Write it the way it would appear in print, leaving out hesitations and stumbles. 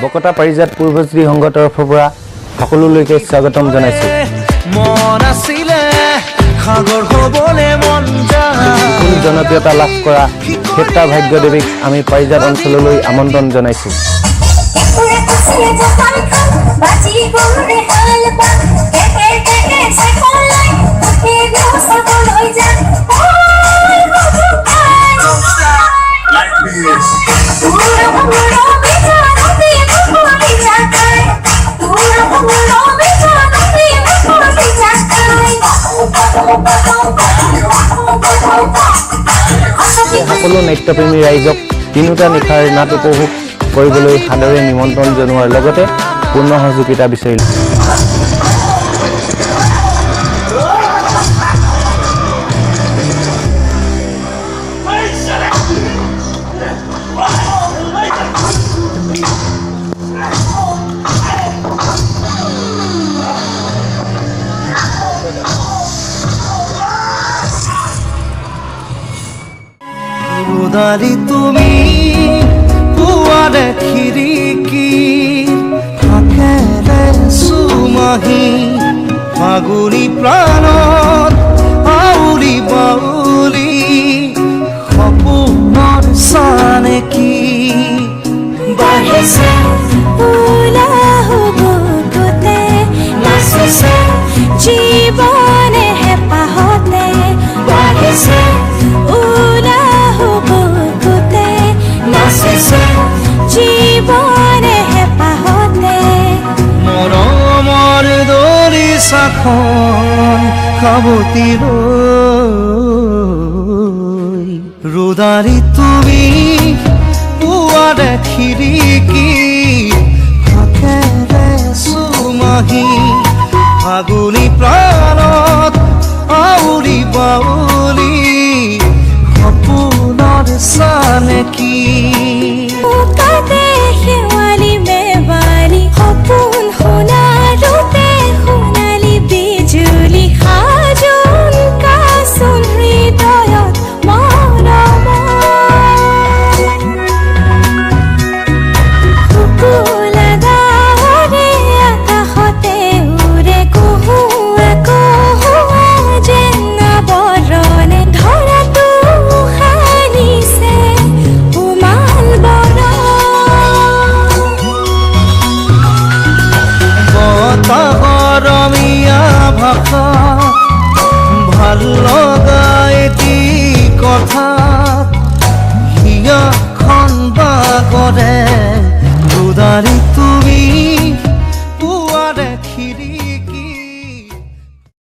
বকতা পাৰিজাত পূৰ্বশ্ৰী সংঘৰ তৰফৰ পৰা সকলোলৈকে স্বাগতম জনাইছো মন আছিলে সাগৰ হ'বলে মন যায় জনপ্ৰিয়তা লাভ কৰা ক্ষেত্ৰা ভাগ্যদেৱীক আমি পাৰিজাত অঞ্চললৈ আমন্ত্ৰণ জনাইছো সকলো নাট্যপ্ৰেমী ৰাইজক তিনিটা নিশাৰ নাট উপভোগ কৰিবলৈ সাদৰে নিমন্ত্ৰণ জনোৱাৰ লগতে পূৰ্ণ সহযোগিতা বিচাৰিলো উদাৰি তুমি পুয়াৰে খিৰিকি ফাকেৰে সুমাহি ফাগুনি প্ৰাণত আউলি বাউলি সপোনৰ চানে কি বাঢ়িছে উলাহ বুকুতে নাচিছে জীৱনে হেঁপাহতে বাঢ়িছে উলাহ বুকুতে নাচিছে জীৱনে হেঁপাহতে মৰমৰ দৰিচাখন সাৱটি লৈ ৰুদাৰি তুমি পুৱাৰে খিৰিকি ফাকেৰে সুমাহি ফাগুনি প্ৰাণত আউলি বাউলি সপোনৰ চানে কি উকাতে শেৱালি মেৱালি সপোন সোণাৰুতে সোণালী বিজুলী সাজোন কাচোন হৃদয়ত মৰম শুকুলা ডাৱৰে আকাশতে উৰে কুহুৱা কুহুৱা যেন বৰণে ধৰাটো সানিছে উমাল বতাহৰ ৰমীয়া ভাষা ভাল লগা এটি কথা হিয়াখন বাগৰে দুদাৰি